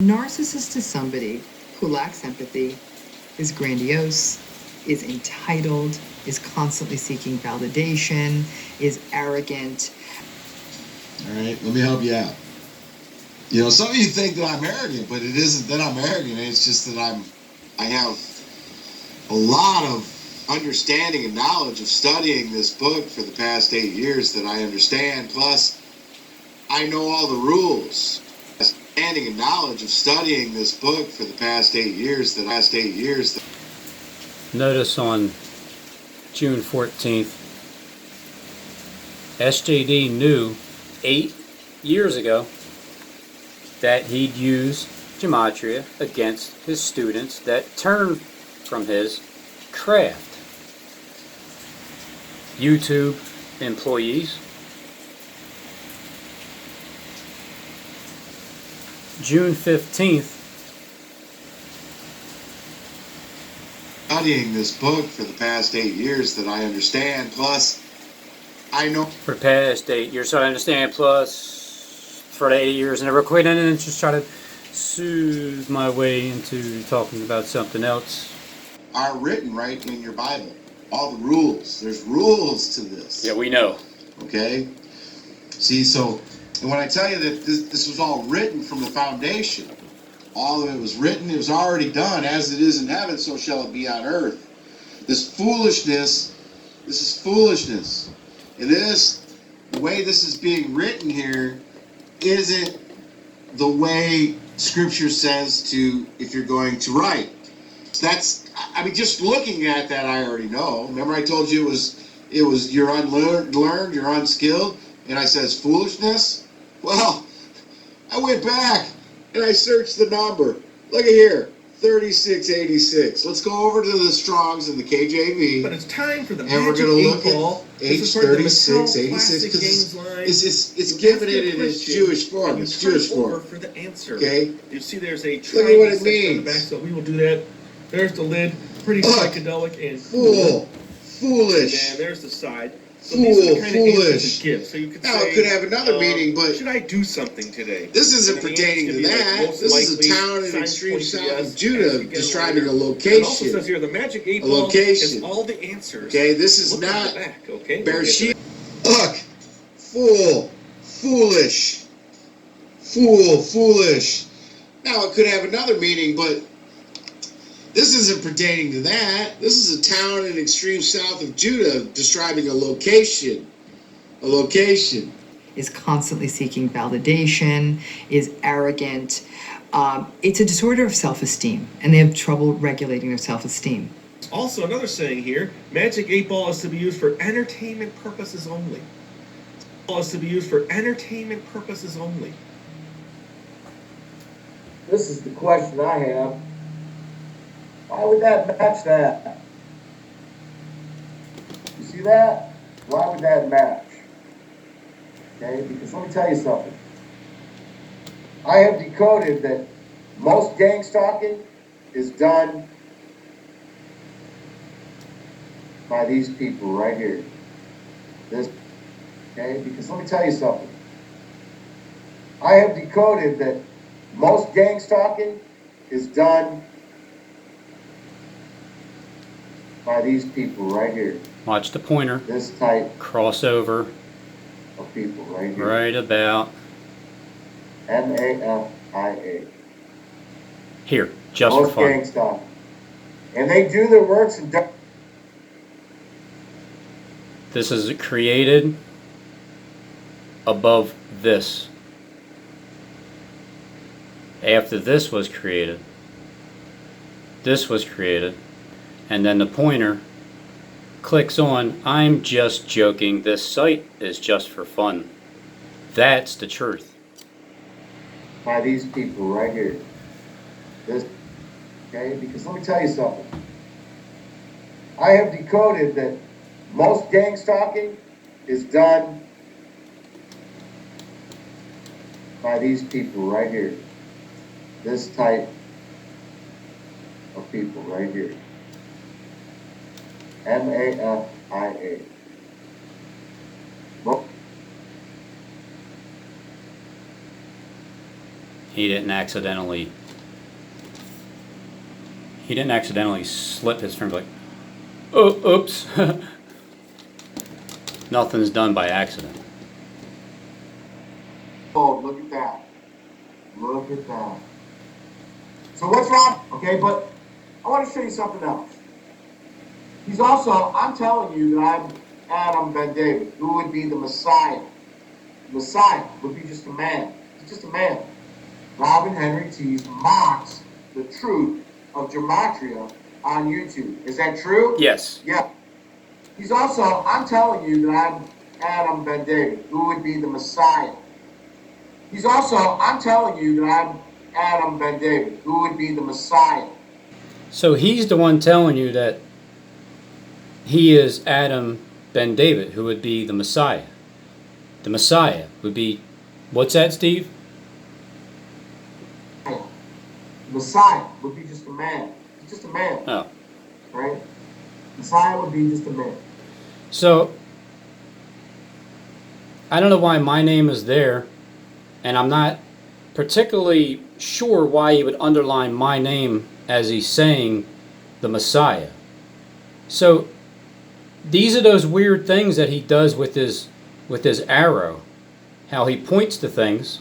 Narcissist is somebody who lacks empathy, is grandiose, is entitled, is constantly seeking validation, is arrogant. All right, let me help you out. You know, some of you think that I'm arrogant, but it isn't that I'm arrogant. It's just that I have a lot of understanding and knowledge of studying this book for the past 8 years that I understand. Plus, I know all the rules. Understanding and knowledge of studying this book for the past 8 years Notice on June 14th, SJD knew 8 years ago that he'd use gematria against his students that turned from his craft. YouTube employees. June 15th. Studying this book for the past 8 years that I understand. Plus, I know For the past 8 years, so I understand. Plus, for the 8 years, I never quit, and then just try to soothe my way into talking about something else. Are written right in your Bible. All the rules. There's rules to this. Yeah, we know. Okay? See, so, and when I tell you that this was all written from the foundation, all of it was written, it was already done. As it is in heaven, so shall it be on earth. This is foolishness. And the way this is being written here, isn't the way Scripture says to, if you're going to write. I mean, just looking at that, I already know. Remember I told you it was you're unlearned, you're unskilled, and I says foolishness? Well, I went back and I searched the number. Look at here, 3686. Let's go over to the Strongs and the KJV. But it's time for the and we're Magic going to 8 look Ball. at H3686 because it's given it in its Jewish form. It's Jewish form. For the answer. Okay. You see, there's a Look at what it on the means. back, so we will do that. There's the lid, pretty psychedelic and foolish. And there's the side. So these are the kind of answers it gives. So you could Now, say, it could have another meaning, but should I do something today? this isn't pertaining to that. This is a town in extreme south of Judah describing a location. It also says here the Magic 8 Ball location. has all the answers. Okay, this is Look not at the back, okay? Bereshit. Look, foolish. Foolish. Now, it could have another meaning, but this isn't pertaining to that. This is a town in extreme south of Judah describing a location. Is constantly seeking validation, is arrogant. It's a disorder of self-esteem, and they have trouble regulating their self-esteem. Also, another saying here, Magic 8 Ball is to be used for entertainment purposes only. This is the question I have. Why would that match that? You see that? Why would that match? Okay, because let me tell you something. I have decoded that most gang stalking is done by these people right here. Okay, because let me tell you something. I have decoded that most gang stalking is done by these people right here. Watch the pointer. This type crossover of people right here. Right about MAFIA. Here, just most for fun. Gang stalking. And they do their works and This is created above this. After this was created, and then the pointer clicks on, I'm just joking, this site is just for fun. That's the truth. By these people right here. Okay, because let me tell you something. I have decoded that most gang stalking is done by these people right here. This type of people right here. MAFIA. he didn't accidentally slip his finger like, oh, oops. Nothing's done by accident. Oh, look at that. Look at that. So what's wrong? Okay, but I want to show you something else. He's also, I'm telling you that I'm Adam Ben David, who would be the Messiah. The Messiah would be just a man. He's just a man. Robin Henry Tees mocks the truth of gematria on YouTube. Is that true? Yes. Yeah. He's also, I'm telling you that I'm Adam Ben David, who would be the Messiah. He's also, I'm telling you that I'm Adam Ben David, who would be the Messiah. So he's the one telling you that he is Adam Ben David, who would be the Messiah. The Messiah would be, what's that, Steve? The Messiah would be just a man. He's just a man. Oh. Right? Messiah would be just a man. So, I don't know why my name is there, and I'm not particularly sure why he would underline my name as he's saying the Messiah. So, these are those weird things that he does with his arrow, how he points to things.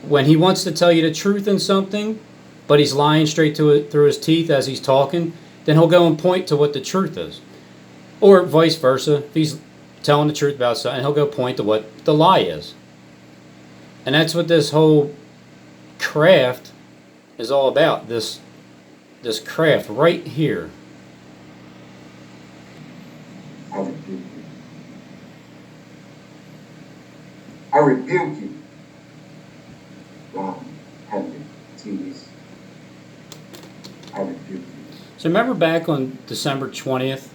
When he wants to tell you the truth in something, but he's lying straight to it through his teeth as he's talking, then he'll go and point to what the truth is. Or vice versa. If he's telling the truth about something, he'll go point to what the lie is. And that's what this whole craft is all about. This craft right here. I rebuke you. I rebuke you. God, Henry Tees. I rebuke you. So remember back on December 20th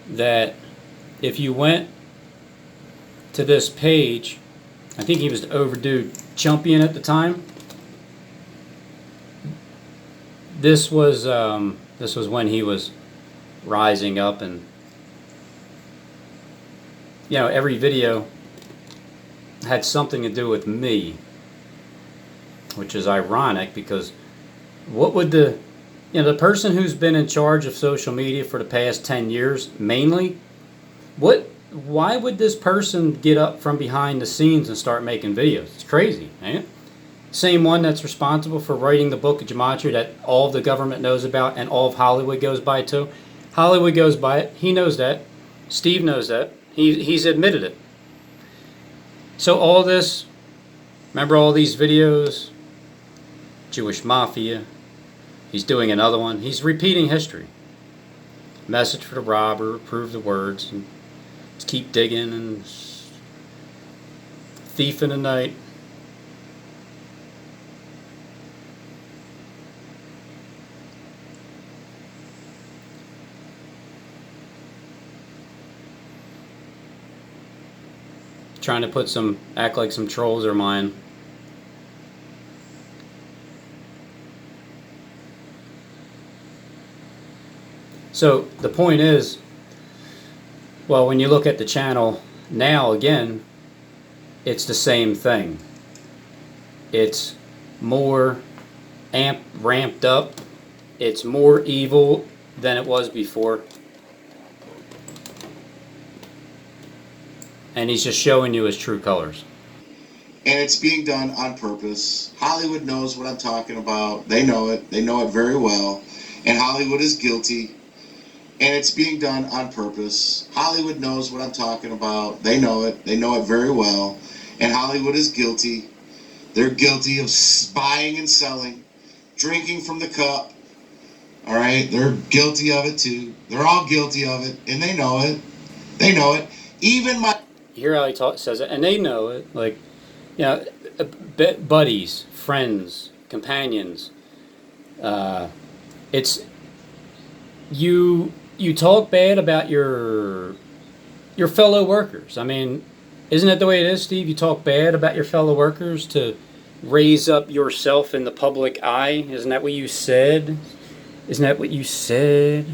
that if you went to this page, I think he was the overdue champion at the time. This was when he was rising up, and you know, every video had something to do with me, which is ironic because what would the person who's been in charge of social media for the past 10 years mainly, why would this person get up from behind the scenes and start making videos? It's crazy, ain't it? Same one that's responsible for writing the book of gematria that all of the government knows about and all of Hollywood goes by too. Hollywood goes by it. He knows that. Steve knows that. He's admitted it. So all this, remember all these videos? Jewish Mafia. He's doing another one. He's repeating history. Message for the robber, prove the words, and just keep digging and thief in the night. Trying to act like some trolls are mine. So the point is, well, when you look at the channel now again, it's the same thing. It's more ramped up. It's more evil than it was before. And he's just showing you his true colors. And it's being done on purpose. Hollywood knows what I'm talking about. They know it. They know it very well. And Hollywood is guilty. And it's being done on purpose. Hollywood knows what I'm talking about. They know it. They know it very well. And Hollywood is guilty. They're guilty of buying and selling, drinking from the cup. All right? They're guilty of it too. They're all guilty of it. And they know it. They know it. Even my... You hear how he says it? And they know it. Like, you know, buddies, friends, companions. It's... You talk bad about your fellow workers. I mean, isn't that the way it is, Steve? You talk bad about your fellow workers to raise up yourself in the public eye. Isn't that what you said? Isn't that what you said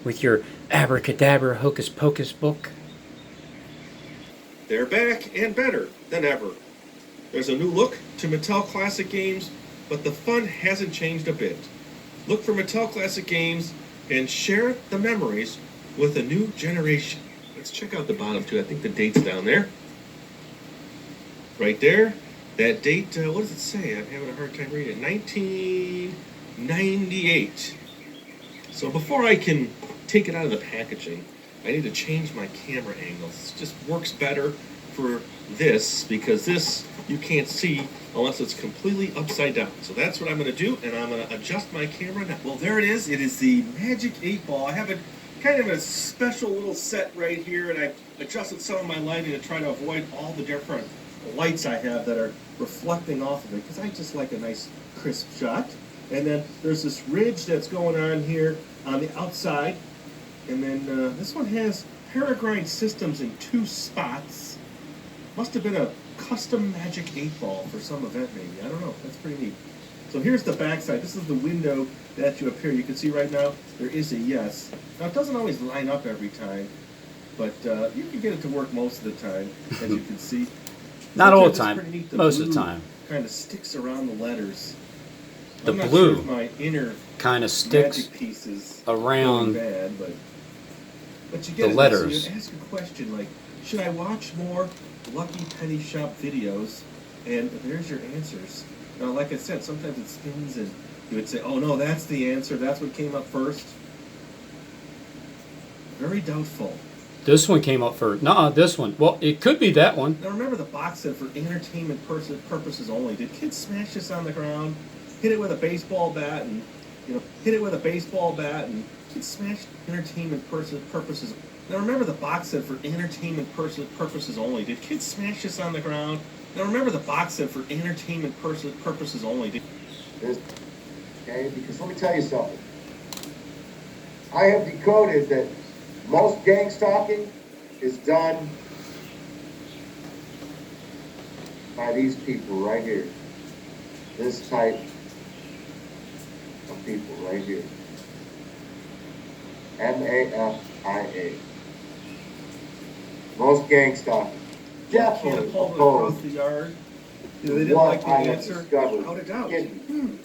with your abracadabra hocus pocus book? They're back and better than ever. There's a new look to Mattel Classic games, but the fun hasn't changed a bit. Look for Mattel Classic games and share the memories with a new generation. Let's check out the bottom too. I think the date's down there. Right there. That date, what does it say? I'm having a hard time reading it. 1998. So before I can take it out of the packaging, I need to change my camera angles. It just works better for this, because this you can't see unless it's completely upside down. So that's what I'm going to do, and I'm going to adjust my camera now. Well, there it is. It is the Majic 8-ball. I have a kind of a special little set right here, and I adjusted some of my lighting to try to avoid all the different lights I have that are reflecting off of it, because I just like a nice crisp shot. And then there's this ridge that's going on here on the outside. And then this one has Peregrine systems in 2 spots. Must have been a custom Majic 8-ball for some event maybe. I don't know. That's pretty neat. So here's the backside. This is the window that you appear. You can see right now there is a yes. Now it doesn't always line up every time, but you can get it to work most of the time, as you can see. Not all the Sometimes time. it's pretty neat. Most of the time. Kind of sticks around the letters. The I'm not blue sure if my inner kind of sticks Magic pieces around really bad, but you get the it. letters. So you ask a question like, should I watch more Lucky Penny Shop videos? And there's your answers. Now, like I said, sometimes it spins and you would say, oh no, that's the answer. That's what came up first. Very doubtful. This one came up first. Nuh-uh, this one. Well, it could be that one. Now remember the box said for entertainment purposes only. Did kids smash this on the ground? Hit it with a baseball bat and, hit it with a baseball bat and kids smash entertainment purposes. Now remember the box said for entertainment purposes only. Did kids smash this on the ground? Now remember the box said for entertainment purposes only. Okay, because let me tell you something. I have decoded that most gang stalking is done by these people right here. This type of people right here. MAFIA. Most gang stalking. Definitely opposed the yard. They didn't what like the I have answer. discovered. Without a doubt.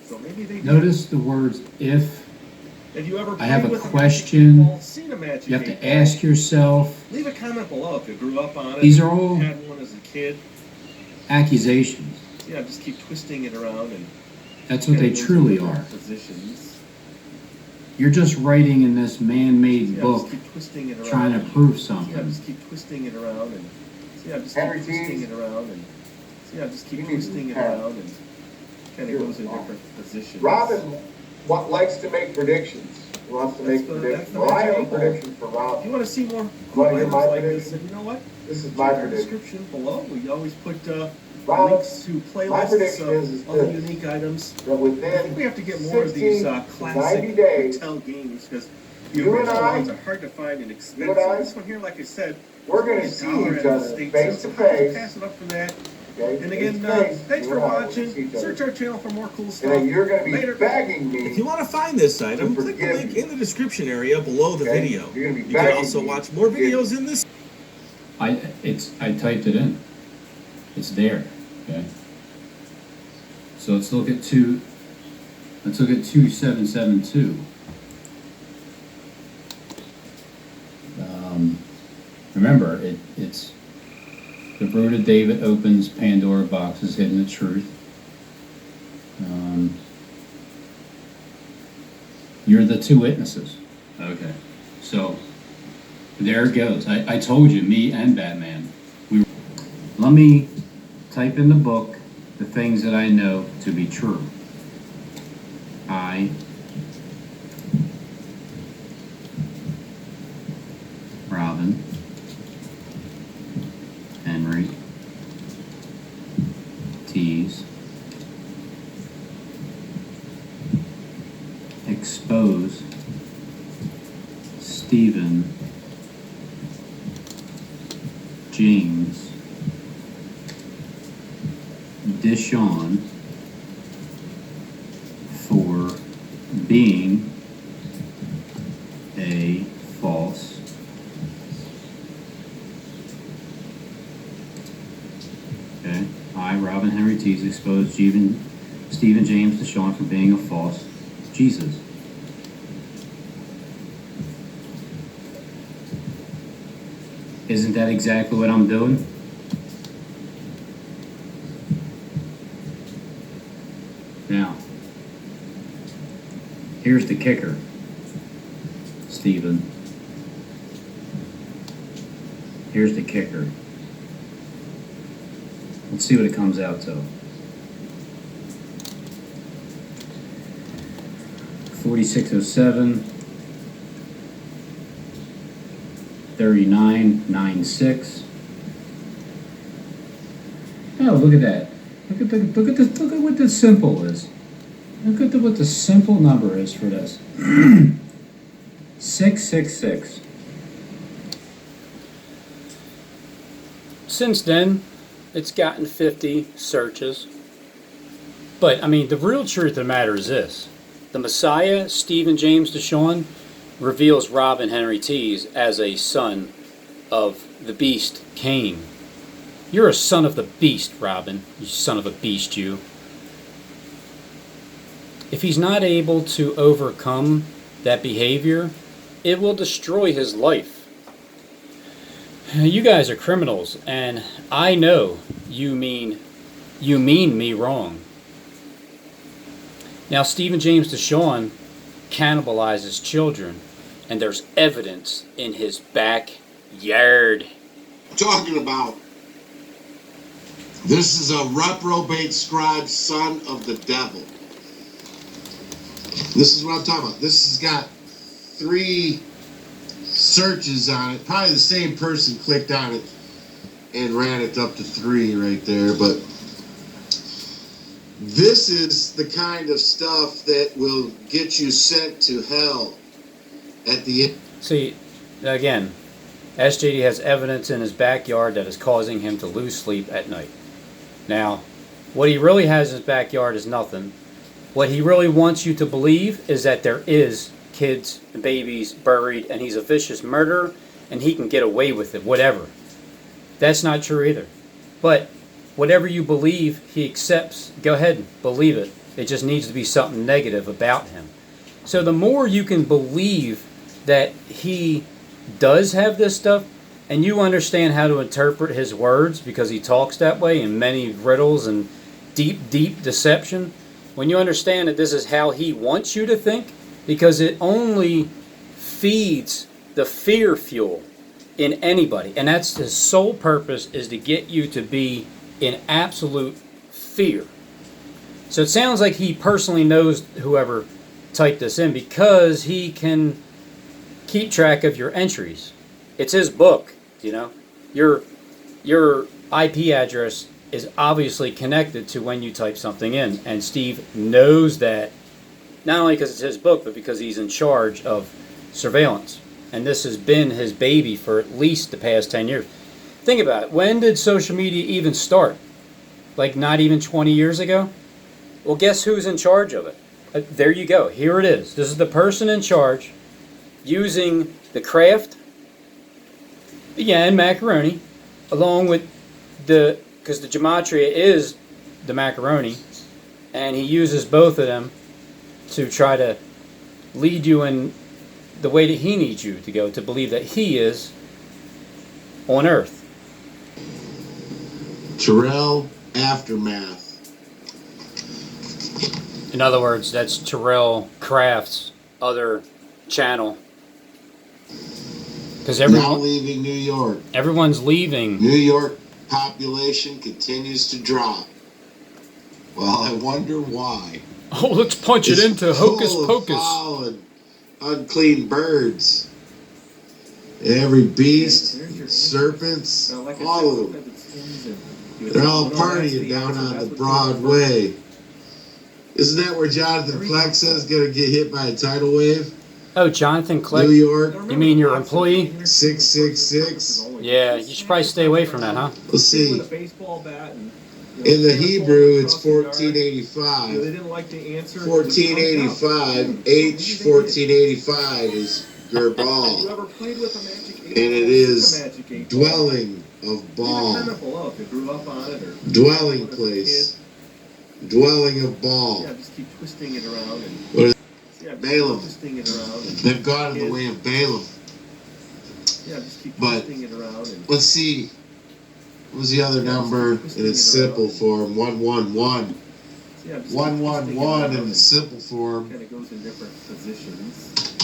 So maybe they did. Notice the words if. Have you ever I have played a with question. Magic 8-ball, seen a Magic You have to 8-ball? ask yourself. Leave a comment below if you grew up on it. These are all had one as a kid. accusations. Yeah, just keep twisting it around and. That's what they truly are. Positions. You're just writing in this man-made book, just keep twisting it around. trying to prove Yeah, something. just keep twisting it around and. Just Henry keep twisting Keys. it around and. Just keep You need twisting it to have- around and. Kind of goes in different positions. Robin likes to make predictions. He wants to make predictions. the Well, I have a Magic 8-ball. prediction for If you Robin. want to see more cool Wanna hear items my like this, prediction? then you know what? This is Check my our prediction. description below. We always put Rob, links to my playlists prediction of is other this. unique items. That I think within we have to get more of 60 these to classic 90 days, Mattel games because the you and original I- ones are hard to find and expensive. you and I- This one here, like I said, we're going to it's see $1 each at the other state face sale, to so how to face. pass it up from that. Okay? And again, Face to face, thanks you for and I will see watching. each other. Search our channel for more cool And stuff. then you're going to be Later. begging me. If you want to find this item, click the forgive link me. in the description area below the Okay? video. You're gonna be You can begging also me watch more to forgive videos me. in this. I typed it in. It's there. Okay. So let's look at 2772. Remember, it's the brood of David opens Pandora boxes hidden the truth. You're the 2 witnesses. Okay. So there it goes. I told you, me and Batman. Let me type in the book the things that I know to be true. I Robin Henry tease expose Stephen James Dishon for being a false okay. I, Robin Henry Tees exposed Stephen James DeShawn for being a false Jesus. Isn't that exactly what I'm doing? Now, here's the kicker, Stephen. Here's the kicker. Let's see what it comes out to. 4607, 3996. Oh, look at that. Look at what the simple is. Look at what the simple number is for this. 666. Since then, it's gotten 50 searches. But, I mean, the real truth of the matter is this. The Messiah, Stephen James DeShawn, reveals Robin Henry Tees as a son of the beast, Cain. You're a son of the beast, Robin. You son of a beast, you. If he's not able to overcome that behavior, it will destroy his life. You guys are criminals, and I know you mean me wrong. Now, Stephen James DeShawn cannibalizes children, and there's evidence in his backyard. Talking about this is a reprobate scribe, son of the devil. This is what I'm talking about. This has got 3 searches on it. Probably the same person clicked on it and ran it up to 3 right there. But this is the kind of stuff that will get you sent to hell at the end. See, again, SJD has evidence in his backyard that is causing him to lose sleep at night. Now, what he really has in his backyard is nothing. What he really wants you to believe is that there is kids and babies buried, and he's a vicious murderer, and he can get away with it, whatever. That's not true either. But whatever you believe he accepts, go ahead and believe it. It just needs to be something negative about him. So the more you can believe that he does have this stuff, and you understand how to interpret his words because he talks that way in many riddles and deep deception, when you understand that this is how he wants you to think, because it only feeds the fear fuel in anybody, and that's his sole purpose, is to get you to be in absolute fear. So it sounds like he personally knows whoever typed this in, because he can keep track of your entries. It's his book, you know. Your IP address is obviously connected to when you type something in, and Steve knows that, not only because it's his book, but because he's in charge of surveillance. And this has been his baby for at least the past 10 years. Think about it. When did social media even start? Like not even 20 years ago? Well, guess who's in charge of it? There you go. Here it is. This is the person in charge using the craft, and macaroni, along with because the gematria is the macaroni, and he uses both of them to try to lead you in the way that he needs you to go, to believe that he is on Earth. Terrell Aftermath. In other words, that's Terrell Craft's other channel. Because Now leaving New York. Everyone's leaving. New York population continues to drop. Well, I wonder why. Oh, let's punch it into Hocus Pocus. Foul and unclean birds. Every beast, serpents, all of them. They're all partying down on the Broadway. Isn't that where Jonathan Fleck says going to get hit by a tidal wave? Oh, Jonathan Fleck? New York. You mean your employee? 666. Yeah, you should probably stay away from that, huh? Let's see. In the Hebrew, it's 1485. 1485, H 1485 is Gerbal. And it is dwelling of Baal. Dwelling place. Dwelling of Baal. Yeah, just keep twisting it around and. What is Yeah, Balaam? twisting it around and. They've gone in the way of Balaam. Yeah, just keep But twisting it around and. let's see. What was the other number in its simple form? 111. Yeah, 111 in the simple form. Kind of goes in different positions.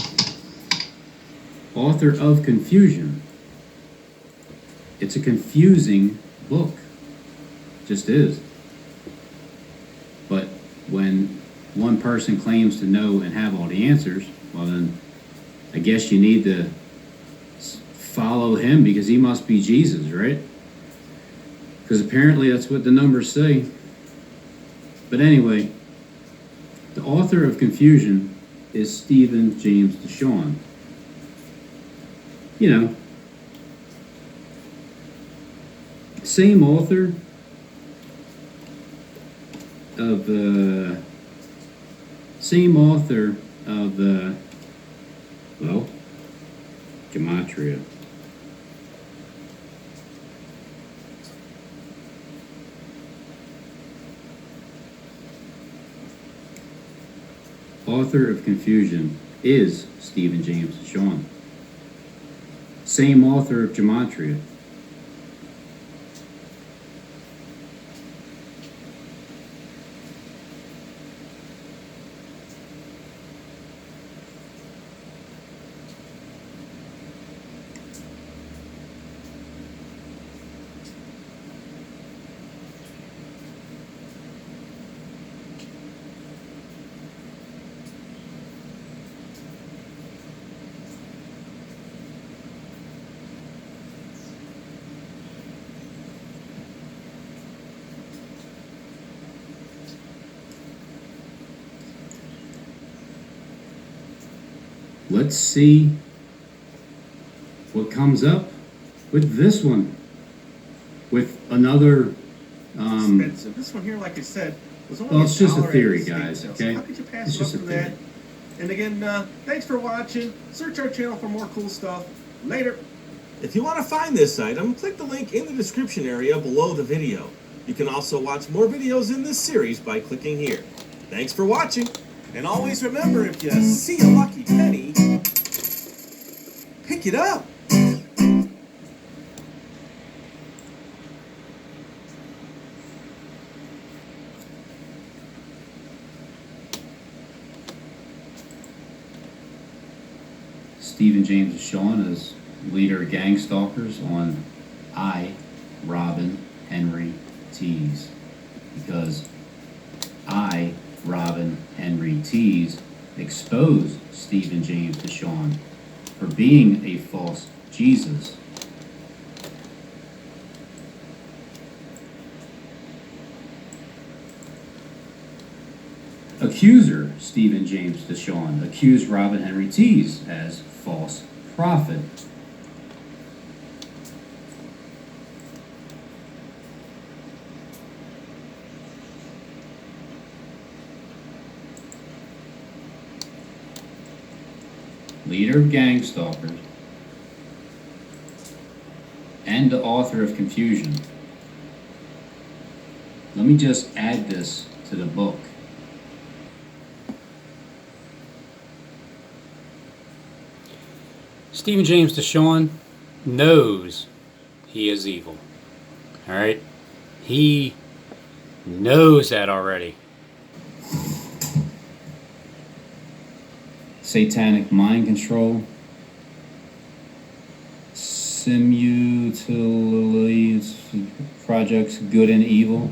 Author of confusion. It's a confusing book. Just is. But when one person claims to know and have all the answers, well then, I guess you need to follow him because he must be Jesus, right? Because apparently that's what the numbers say. But anyway, the author of confusion is Stephen James DeShawn. You know, same author of well, gematria. Author of confusion is Stephen James DeShawn. Same author of gematria. Let's see what comes up with this one. With another Expensive. This one here, like I said, was only well, it's just a $1 theory, at the guys, state sale. okay? So how could you pass It's it just up a for that? theory. And again, thanks for watching. Search our channel for more cool stuff. Later. If you want to find this item, click the link in the description area below the video. You can also watch more videos in this series by clicking here. Thanks for watching. And always remember, if you see a lucky penny, pick it up. Stephen James DeShawn is leader of gang stalkers on I, Robin Henry Tees. Because I, Robin Henry Tees, exposed Stephen James DeShawn for being a false Jesus. Accuser Stephen James DeShawn accused Robin Henry Tees as false prophet. Leader of gang stalkers and the author of confusion. Let me just add this to the book. Stephen James DeShawn knows he is evil. All right? He knows that already. Satanic mind control. Simultaneous projects good and evil.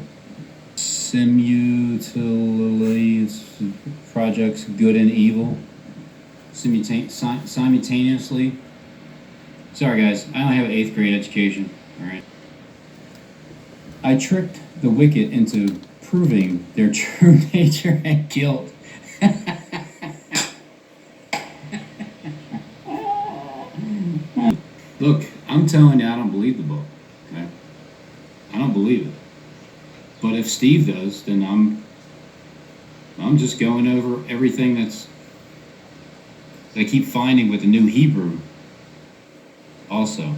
Simultaneous projects good and evil. Simultaneously. Sorry guys, I only have an 8th grade education. Alright. I tricked the wicked into proving their true nature and guilt. Look, I'm telling you, I don't believe the book. Okay? I don't believe it. But if Steve does, then I'm just going over everything that I keep finding with the New Hebrew also.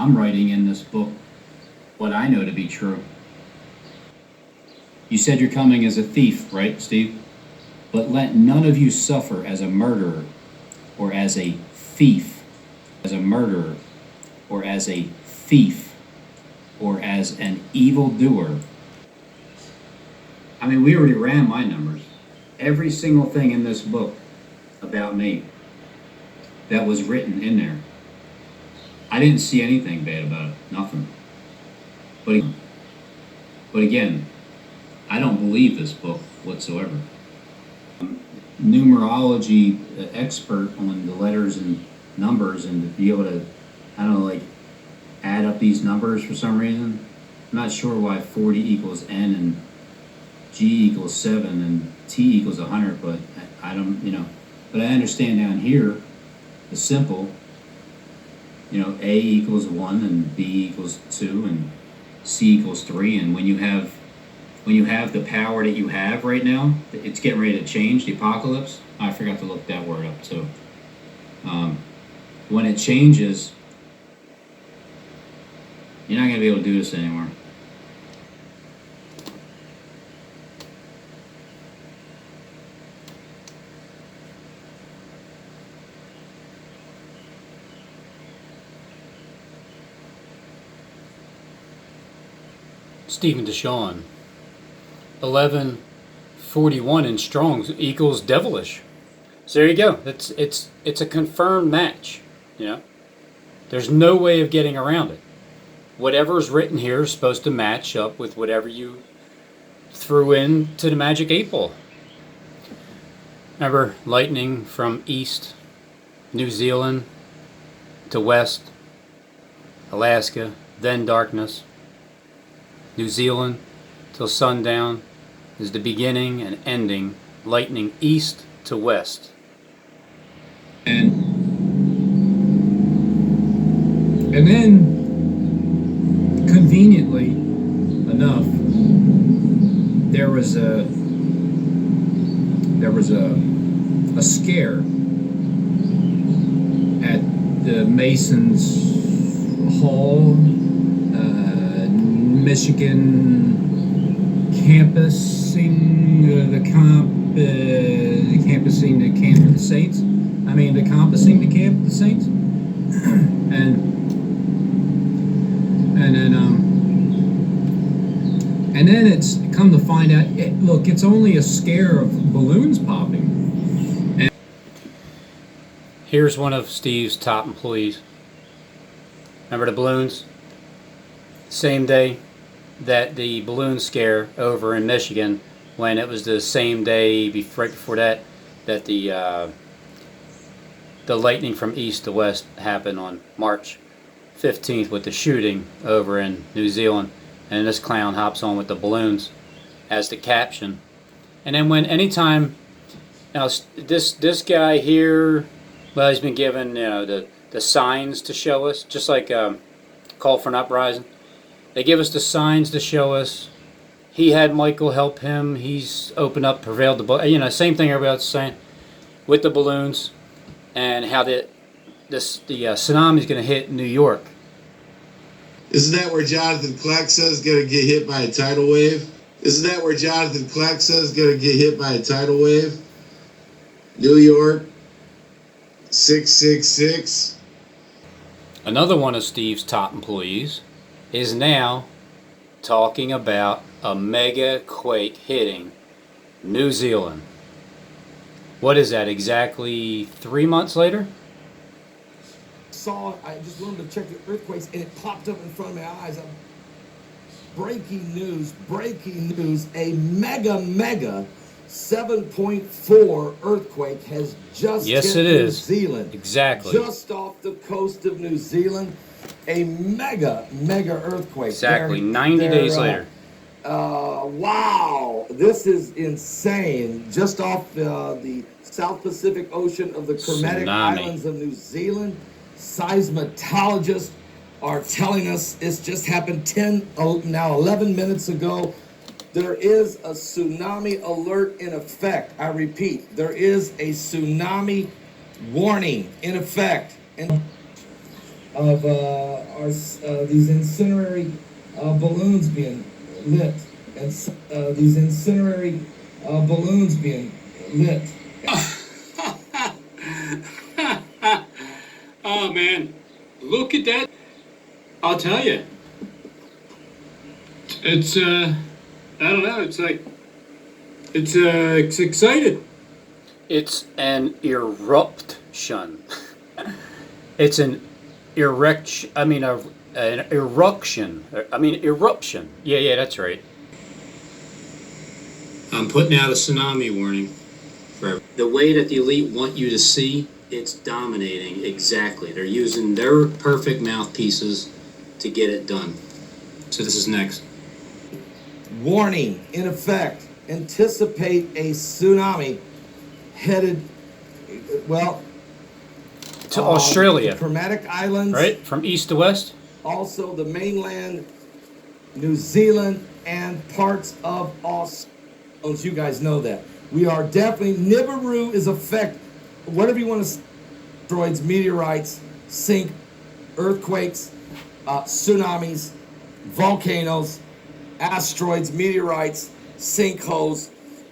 I'm writing in this book what I know to be true. You said you're coming as a thief, right, Steve? But let none of you suffer as a murderer or as a thief, as a murderer or as a thief or as an evildoer. I mean, we already ran my numbers. Every single thing in this book about me that was written in there, I didn't see anything bad about it, nothing. But again, I don't believe this book whatsoever. Numerology expert on the letters and numbers, and to be able to, I don't know, like add up these numbers for some reason. I'm not sure why 40 equals N and G equals 7 and T equals 100, but I don't, but I understand down here, the simple, A equals 1 and B equals 2 and C equals 3, and when you have the power that you have right now, it's getting ready to change, the apocalypse. I forgot to look that word up too. When it changes, you're not going to be able to do this anymore. Stephen Deshawn. 1141 in Strong's equals devilish. So there you go. It's a confirmed match. There's no way of getting around it. Whatever's written here is supposed to match up with whatever you threw into the magic 8-ball. Remember, lightning from east, New Zealand to west, Alaska, then darkness. New Zealand till sundown is the beginning and ending, lightning east to west. And then, conveniently enough, there was a scare at the Masons Hall, Michigan campusing the campusing the camp of the Saints. The compassing the camp of the Saints, and then it's come to find out. Look, it's only a scare of balloons popping. And here's one of Steve's top employees. Remember the balloons? Same day that the balloon scare over in Michigan, when it was the same day right before that the lightning from east to west happened on March 15th with the shooting over in New Zealand, and this clown hops on with the balloons as the caption. And then anytime now this guy here, well, he's been given the signs to show us, just like Call for an Uprising. They give us the signs to show us. He had Michael help him. He's opened up, prevailed the same thing everybody else is saying with the balloons, and how the tsunami is going to hit New York. Isn't that where Jonathan Kleck says going to get hit by a tidal wave? Isn't that where Jonathan Kleck says going to get hit by a tidal wave? New York, 666. Another one of Steve's top employees is now talking about a mega quake hitting New Zealand. What is that, exactly 3 months later? I just wanted to check the earthquakes, and it popped up in front of my eyes. Breaking news, a mega 7.4 earthquake has just hit New Zealand. Exactly. Just off the coast of New Zealand. A mega earthquake. Exactly. 90 days later. Wow. This is insane. Just off the South Pacific Ocean of the Kermadec Islands of New Zealand. Seismologists are telling us it's just happened 11 minutes ago. There is a tsunami alert in effect. I repeat, there is a tsunami warning in effect. And of these incendiary balloons being lit, and these incendiary balloons being lit. Oh man, look at that. I'll tell you. It's I don't know, it's excited. It's an eruption. It's an erection. I mean, an eruption. I mean, eruption. Yeah, that's right. I'm putting out a tsunami warning for the way that the elite want you to see. It's dominating exactly. They're using their perfect mouthpieces to get it done. So this is next. Warning, in effect, anticipate a tsunami headed, well, to Australia. The Kermadec Islands. Right? From east to west? Also the mainland, New Zealand, and parts of Australia. You guys know that. We are definitely, Nibiru is effect, whatever you want to say, asteroids, meteorites, sink, earthquakes, tsunamis, volcanoes, asteroids, meteorites, sinkholes,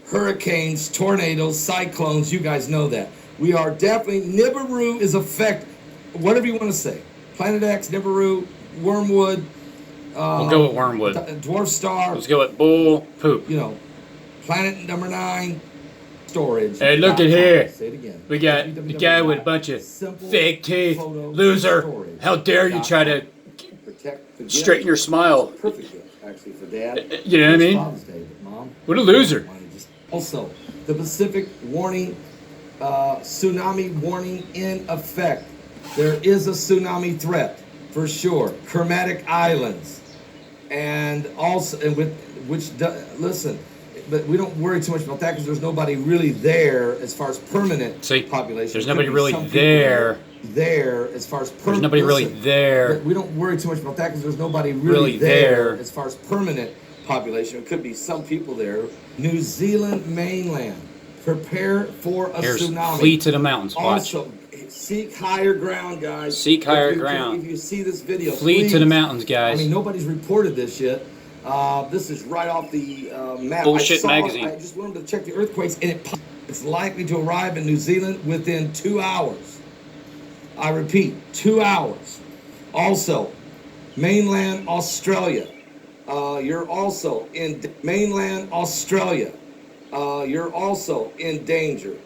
hurricanes, tornadoes, cyclones. You guys know that. We are definitely, Nibiru is effect, whatever you want to say. Planet X, Nibiru, Wormwood. We'll go with Wormwood. Dwarf star. Let's go with Bull Poop. You know, planet number 9, storage. Hey, look at here. Say it again. We got the guy with a bunch of fake teeth. Loser. How dare you try to straighten your smile. Perfect gift, actually, for Dad. You know what I mean? Father's Day, but Mom, what a loser. Also, the Pacific warning, tsunami warning in effect. There is a tsunami threat, for sure. Kermadec Islands. And also, and with which, listen, but we don't worry too much about that because there's nobody really there as far as permanent population. There's nobody really there. As far as there's nobody really there. We don't worry too much about that because there's nobody really there as far as permanent population. It could be some people there. New Zealand mainland, prepare for a tsunami. Flee to the mountains. Watch. Also, seek higher ground, guys. Seek higher ground. If you see this video, flee to the mountains, guys. I mean, nobody's reported this yet. This is right off the map. Bullshit magazine. I just wanted to check the earthquakes, and it's likely to arrive in New Zealand within 2 hours. I repeat, 2 hours. Also, mainland Australia. You're also in mainland Australia. You're also in danger.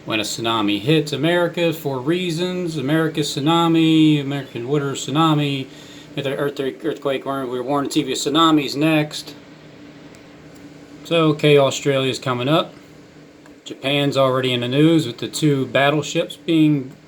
When a tsunami hits America for reasons, America's tsunami, American water tsunami, the earthquake, we're warning TV tsunamis next. So, okay, Australia's coming up. Japan's already in the news with the 2 battleships being